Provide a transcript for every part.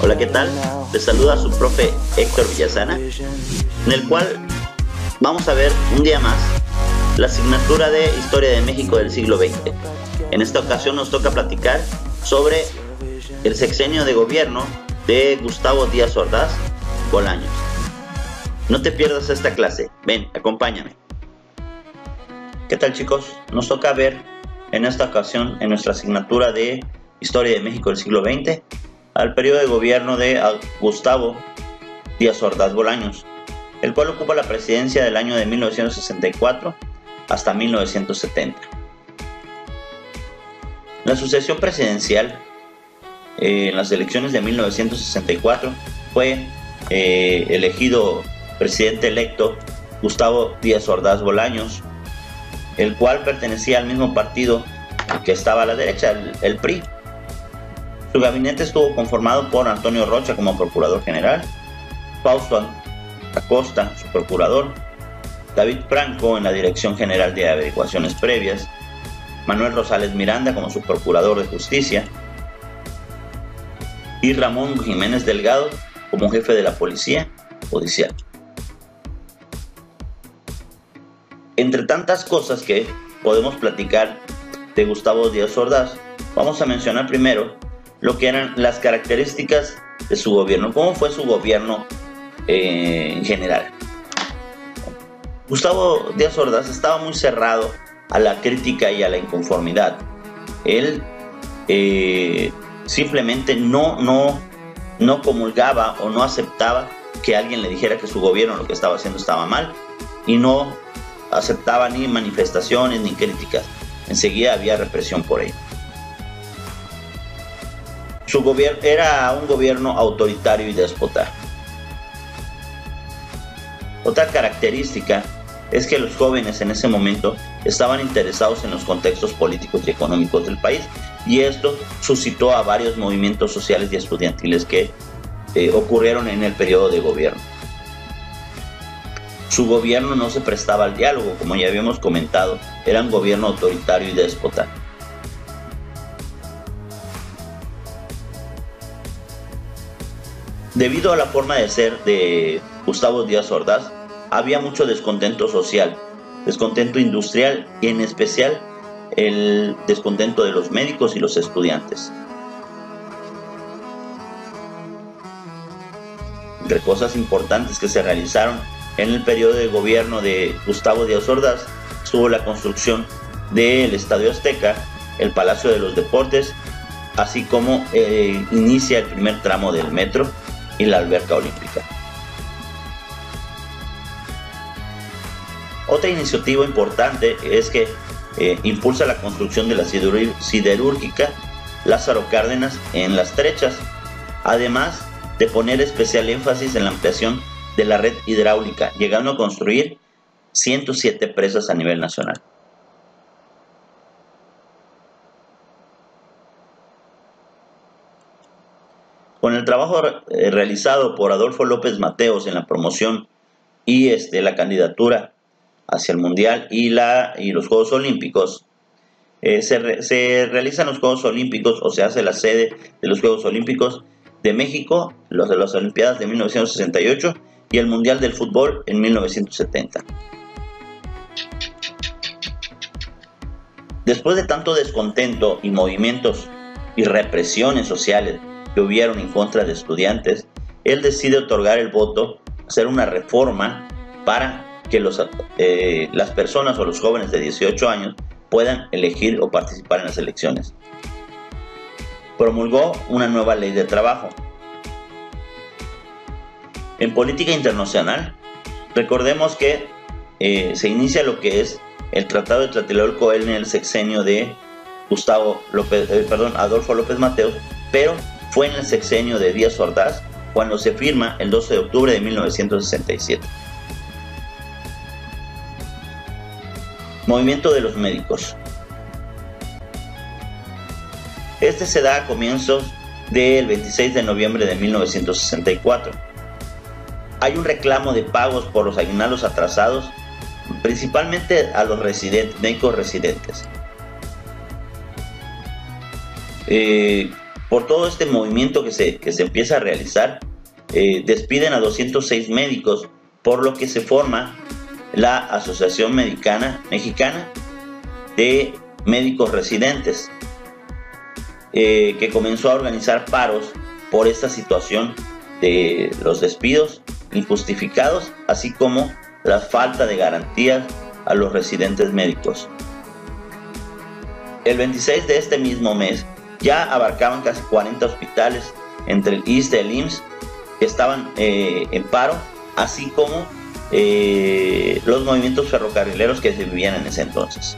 Hola, ¿qué tal? Les saluda su profe Héctor Villasana, en el cual vamos a ver un día más la asignatura de Historia de México del siglo XX. En esta ocasión nos toca platicar sobre el sexenio de gobierno de Gustavo Díaz Ordaz Bolaños. No te pierdas esta clase, ven, acompáñame. ¿Qué tal, chicos? Nos toca ver en esta ocasión, en nuestra asignatura de Historia de México del siglo XX, al periodo de gobierno de Gustavo Díaz Ordaz Bolaños, el cual ocupa la presidencia del año de 1964 hasta 1970. La sucesión presidencial en las elecciones de 1964 fue elegido presidente electo Gustavo Díaz Ordaz Bolaños, el cual pertenecía al mismo partido que estaba a la derecha, el PRI. Su gabinete estuvo conformado por Antonio Rocha como procurador general, Fausto Acosta, su procurador, David Franco en la Dirección General de Averiguaciones Previas, Manuel Rosales Miranda como su procurador de justicia y Ramón Jiménez Delgado como jefe de la policía judicial. Entre tantas cosas que podemos platicar de Gustavo Díaz Ordaz, vamos a mencionar primero lo que eran las características de su gobierno, cómo fue su gobierno en general. Gustavo Díaz Ordaz estaba muy cerrado a la crítica y a la inconformidad. Él simplemente no comulgaba o no aceptaba que alguien le dijera que su gobierno lo que estaba haciendo estaba mal, y no aceptaba ni manifestaciones ni críticas. Enseguida había represión por ello. Su gobierno era un gobierno autoritario y déspota. Otra característica es que los jóvenes en ese momento estaban interesados en los contextos políticos y económicos del país, y esto suscitó a varios movimientos sociales y estudiantiles que ocurrieron en el periodo de gobierno. Su gobierno no se prestaba al diálogo, como ya habíamos comentado, era un gobierno autoritario y déspota. Debido a la forma de ser de Gustavo Díaz Ordaz, había mucho descontento social, descontento industrial y en especial el descontento de los médicos y los estudiantes. Entre cosas importantes que se realizaron en el periodo de gobierno de Gustavo Díaz Ordaz estuvo la construcción del Estadio Azteca, el Palacio de los Deportes, así como inicia el primer tramo del metro y la alberca olímpica. Otra iniciativa importante es que impulsa la construcción de la siderúrgica Lázaro Cárdenas en Las Trechas, además de poner especial énfasis en la ampliación de la red hidráulica, llegando a construir 107 presas a nivel nacional. Con el trabajo realizado por Adolfo López Mateos en la promoción y la candidatura hacia el Mundial y los Juegos Olímpicos, se realizan los Juegos Olímpicos, o se hace la sede de los Juegos Olímpicos de México, los de las Olimpiadas de 1968 y el Mundial del Fútbol en 1970. Después de tanto descontento y movimientos y represiones sociales que hubieron en contra de estudiantes, él decide otorgar el voto, hacer una reforma para que las personas o los jóvenes de 18 años puedan elegir o participar en las elecciones. Promulgó una nueva ley de trabajo. En política internacional, recordemos que se inicia lo que es el Tratado de Tlatelolco en el sexenio de Adolfo López Mateos, pero fue en el sexenio de Díaz Ordaz cuando se firma el 12 de octubre de 1967. Movimiento de los médicos. Este se da a comienzos del 26 de noviembre de 1964. Hay un reclamo de pagos por los aguinaldos atrasados, principalmente a los médicos residentes. por todo este movimiento que se empieza a realizar, despiden a 206 médicos, por lo que se forma la Asociación Mexicana de Médicos Residentes, que comenzó a organizar paros por esta situación de los despidos injustificados, así como la falta de garantías a los residentes médicos. El 26 de este mismo mes ya abarcaban casi 40 hospitales entre el ISSSTE y el IMSS que estaban en paro, así como los movimientos ferrocarrileros que se vivían en ese entonces.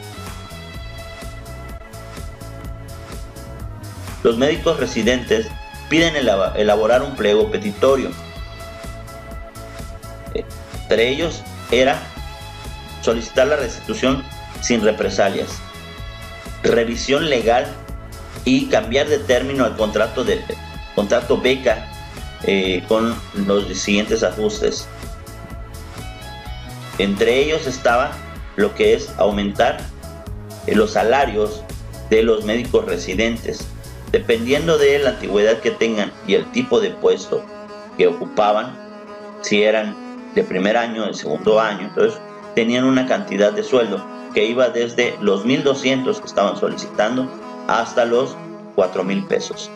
Los médicos residentes piden elaborar un pliego petitorio. Entre ellos era solicitar la restitución sin represalias, revisión legal y cambiar de término al contrato beca con los siguientes ajustes. Entre ellos estaba lo que es aumentar los salarios de los médicos residentes, dependiendo de la antigüedad que tengan y el tipo de puesto que ocupaban. Si eran de primer año, de segundo año, entonces tenían una cantidad de sueldo que iba desde los 1,200 que estaban solicitando hasta los 4,000 pesos.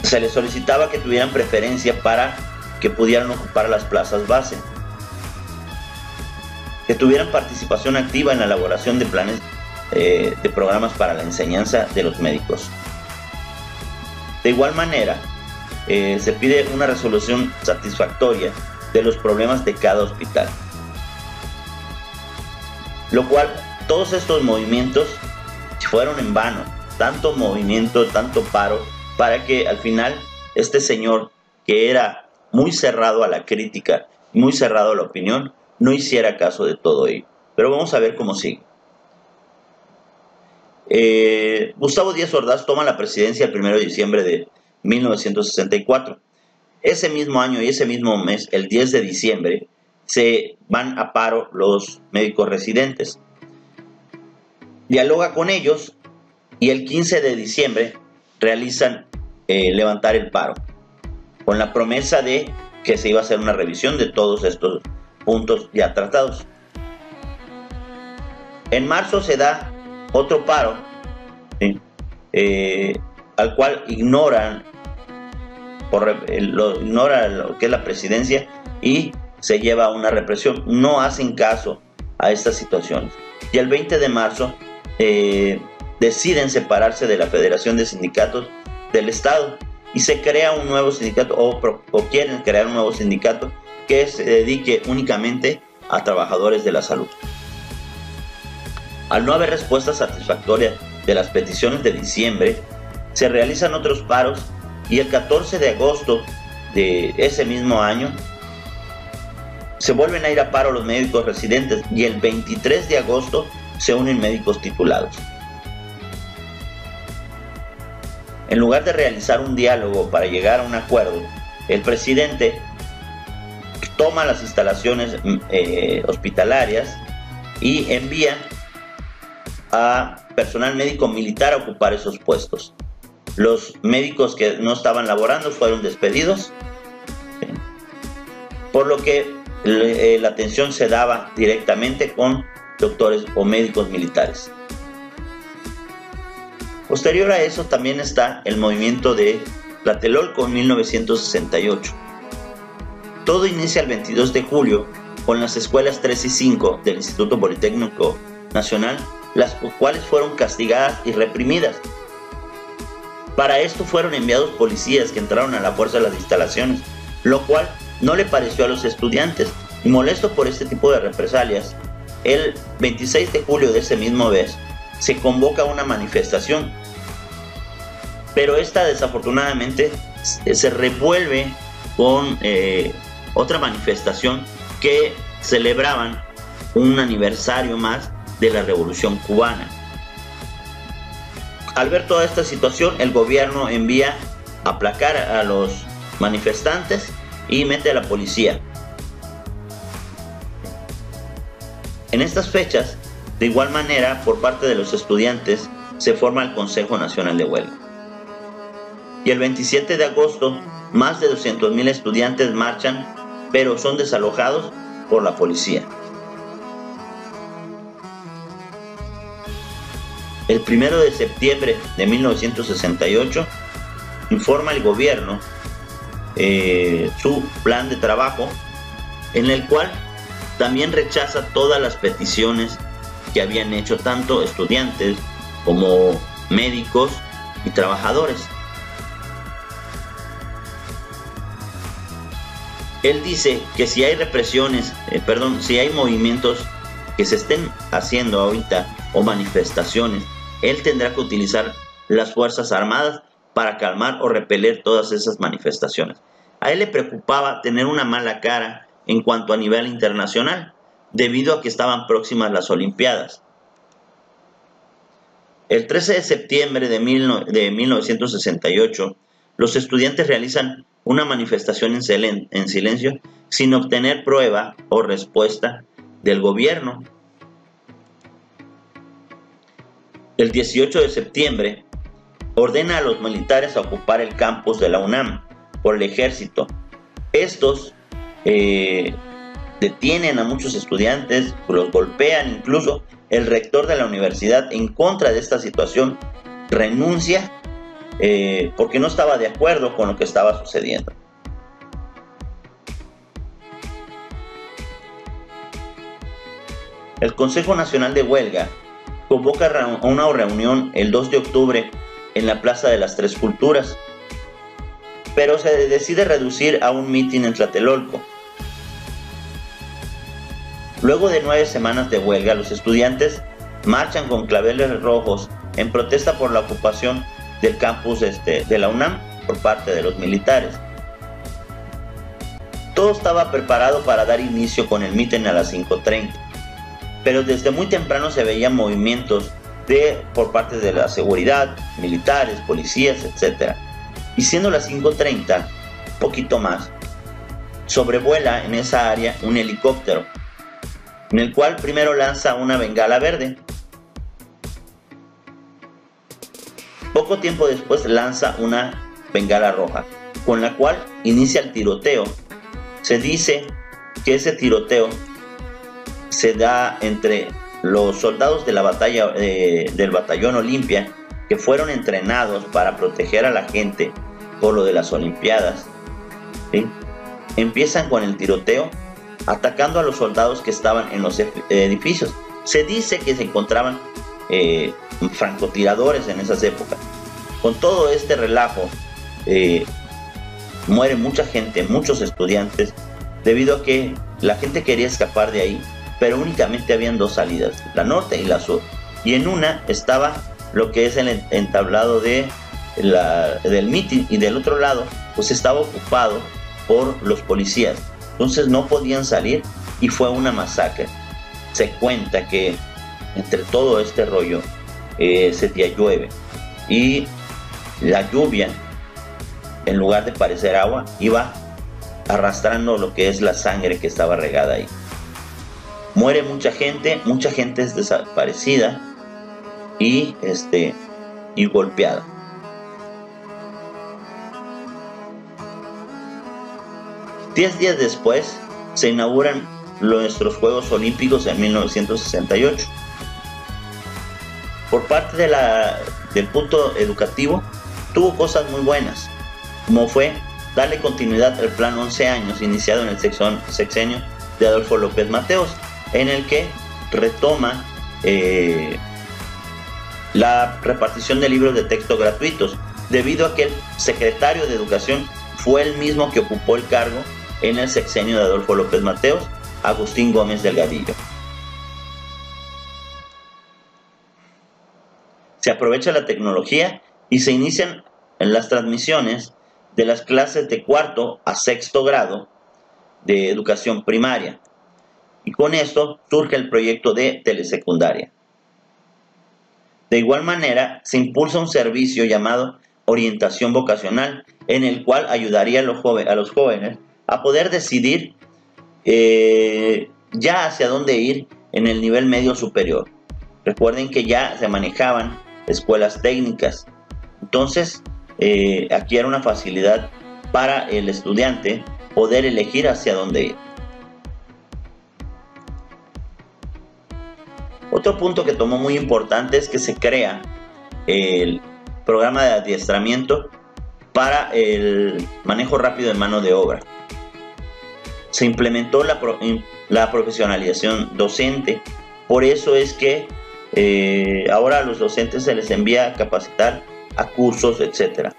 Se les solicitaba que tuvieran preferencia para que pudieran ocupar las plazas base, que tuvieran participación activa en la elaboración de planes de programas para la enseñanza de los médicos. De igual manera, se pide una resolución satisfactoria de los problemas de cada hospital, lo cual todos estos movimientos fueron en vano, tanto movimiento, tanto paro, para que al final este señor, que era muy cerrado a la crítica, muy cerrado a la opinión, no hiciera caso de todo ello. Pero vamos a ver cómo sigue. Gustavo Díaz Ordaz toma la presidencia el 1 de diciembre de 1964. Ese mismo año y ese mismo mes, el 10 de diciembre, se van a paro los médicos residentes. Dialoga con ellos y el 15 de diciembre realizan levantar el paro, con la promesa de que se iba a hacer una revisión de todos estos puntos ya tratados. En marzo se da otro paro, ¿sí? Al cual ignora lo que es la presidencia y se lleva a una represión. No hacen caso a estas situaciones. Y el 20 de marzo deciden separarse de la Federación de Sindicatos del Estado y se crea un nuevo sindicato, o quieren crear un nuevo sindicato que se dedique únicamente a trabajadores de la salud. Al no haber respuesta satisfactoria de las peticiones de diciembre, se realizan otros paros y el 14 de agosto de ese mismo año se vuelven a ir a paro los médicos residentes y el 23 de agosto se unen médicos titulados. En lugar de realizar un diálogo para llegar a un acuerdo, el presidente toma las instalaciones hospitalarias y envía a personal médico militar a ocupar esos puestos. Los médicos que no estaban laborando fueron despedidos, por lo que la atención se daba directamente con doctores o médicos militares. Posterior a eso también está el movimiento de Tlatelolco en 1968. Todo inicia el 22 de julio con las escuelas 3 y 5 del Instituto Politécnico Nacional, las cuales fueron castigadas y reprimidas. Para esto fueron enviados policías que entraron a la fuerza de las instalaciones, lo cual no le pareció a los estudiantes, y molesto por este tipo de represalias, el 26 de julio de ese mismo mes se convoca una manifestación, pero esta desafortunadamente se revuelve con otra manifestación que celebraban un aniversario más de la Revolución Cubana. Al ver toda esta situación, el gobierno envía a aplacar a los manifestantes y mete a la policía. En estas fechas, de igual manera, por parte de los estudiantes, se forma el Consejo Nacional de Huelga. Y el 27 de agosto, más de 200,000 estudiantes marchan, pero son desalojados por la policía. El 1 de septiembre de 1968 informa el gobierno su plan de trabajo, en el cual también rechaza todas las peticiones que habían hecho tanto estudiantes como médicos y trabajadores. Él dice que si hay si hay movimientos que se estén haciendo ahorita o manifestaciones, él tendrá que utilizar las Fuerzas Armadas para calmar o repeler todas esas manifestaciones. A él le preocupaba tener una mala cara en cuanto a nivel internacional, debido a que estaban próximas las Olimpiadas. El 13 de septiembre de 1968, los estudiantes realizan una manifestación en silencio sin obtener prueba o respuesta del gobierno. El 18 de septiembre ordena a los militares a ocupar el campus de la UNAM por el ejército. Estos detienen a muchos estudiantes, los golpean. Incluso el rector de la universidad, en contra de esta situación, renuncia porque no estaba de acuerdo con lo que estaba sucediendo. El Consejo Nacional de Huelga convoca una reunión el 2 de octubre en la Plaza de las Tres Culturas, pero se decide reducir a un mitin en Tlatelolco. Luego de 9 semanas de huelga, los estudiantes marchan con claveles rojos en protesta por la ocupación del campus de la UNAM por parte de los militares. Todo estaba preparado para dar inicio con el mitin a las 5:30, pero desde muy temprano se veían movimientos por parte de la seguridad, militares, policías, etc. Y siendo las 5:30, poquito más, sobrevuela en esa área un helicóptero, en el cual primero lanza una bengala verde. Poco tiempo después lanza una bengala roja, con la cual inicia el tiroteo. Se dice que ese tiroteo se da entre los soldados de la batalla del batallón Olimpia, que fueron entrenados para proteger a la gente por lo de las Olimpiadas, ¿sí? Empiezan con el tiroteo, atacando a los soldados que estaban en los edificios. Se dice que se encontraban francotiradores en esas épocas. Con todo este relajo, muere mucha gente, muchos estudiantes, debido a que la gente quería escapar de ahí, pero únicamente habían dos salidas, la norte y la sur, y en una estaba lo que es el entablado del mitin, y del otro lado pues estaba ocupado por los policías. Entonces no podían salir y fue una masacre. Se cuenta que entre todo este rollo ese día llueve, y la lluvia, en lugar de parecer agua, iba arrastrando lo que es la sangre que estaba regada ahí. Muere mucha gente es desaparecida y golpeada. Diez días después se inauguran nuestros Juegos Olímpicos en 1968. Por parte del punto educativo, tuvo cosas muy buenas, como fue darle continuidad al plan 11 años iniciado en el sexenio de Adolfo López Mateos, en el que retoma la repartición de libros de texto gratuitos, debido a que el secretario de Educación fue el mismo que ocupó el cargo en el sexenio de Adolfo López Mateos, Agustín Gómez Delgadillo. Se aprovecha la tecnología y se inician las transmisiones de las clases de 4º a 6º grado de educación primaria, y con esto surge el proyecto de telesecundaria. De igual manera, se impulsa un servicio llamado orientación vocacional, en el cual ayudaría a los jóvenes a poder decidir ya hacia dónde ir en el nivel medio superior. Recuerden que ya se manejaban escuelas técnicas. Entonces, aquí era una facilidad para el estudiante poder elegir hacia dónde ir. Otro punto que tomó muy importante es que se crea el programa de adiestramiento para el manejo rápido de mano de obra. Se implementó la profesionalización docente. Por eso es que ahora a los docentes se les envía a capacitar a cursos, etc.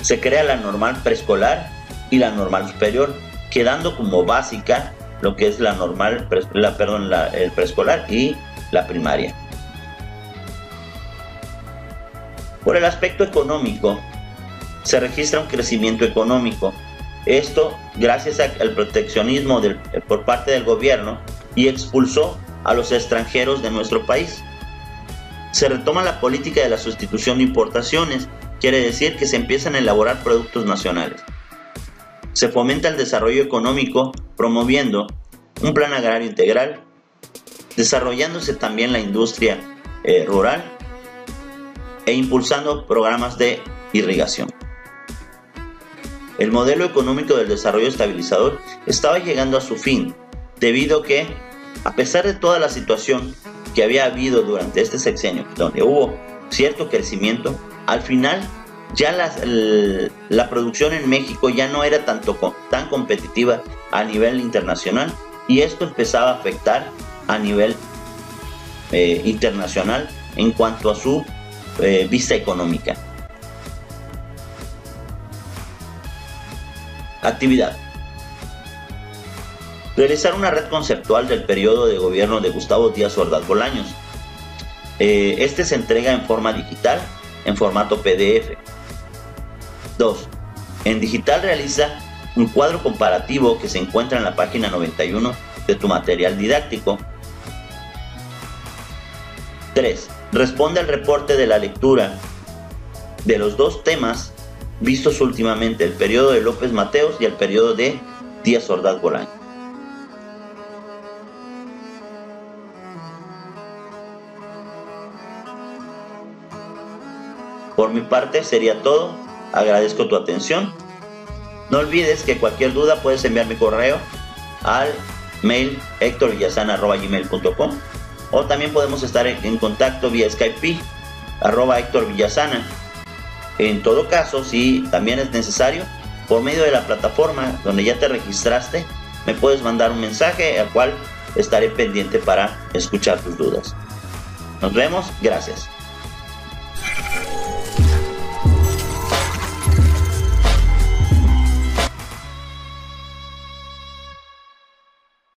Se crea la normal preescolar y la normal superior, quedando como básica lo que es la normal, el preescolar y la primaria. Por el aspecto económico, se registra un crecimiento económico. Esto gracias al proteccionismo por parte del gobierno, y expulsó a los extranjeros de nuestro país. Se retoma la política de la sustitución de importaciones, quiere decir que se empiezan a elaborar productos nacionales. Se fomenta el desarrollo económico promoviendo un plan agrario integral, desarrollándose también la industria rural e impulsando programas de irrigación. El modelo económico del desarrollo estabilizador estaba llegando a su fin, debido a que, a pesar de toda la situación que había habido durante este sexenio, donde hubo cierto crecimiento, al final ya la producción en México ya no era tan competitiva a nivel internacional, y esto empezaba a afectar a nivel internacional en cuanto a su vista económica. Actividad. Realizar una red conceptual del periodo de gobierno de Gustavo Díaz Ordaz Bolaños. Este se entrega en forma digital, en formato PDF. 2. En digital realiza un cuadro comparativo que se encuentra en la página 91 de tu material didáctico. 3. Responde al reporte de la lectura de los dos temas vistos últimamente, el periodo de López Mateos y el periodo de Díaz Ordaz Bolaños. Por mi parte sería todo. Agradezco tu atención. No olvides que cualquier duda puedes enviar mi correo al mail hectorvillazana@gmail.com, o también podemos estar en contacto vía Skype @hectorvillazana. En todo caso, si también es necesario, por medio de la plataforma donde ya te registraste, me puedes mandar un mensaje al cual estaré pendiente para escuchar tus dudas. Nos vemos, gracias.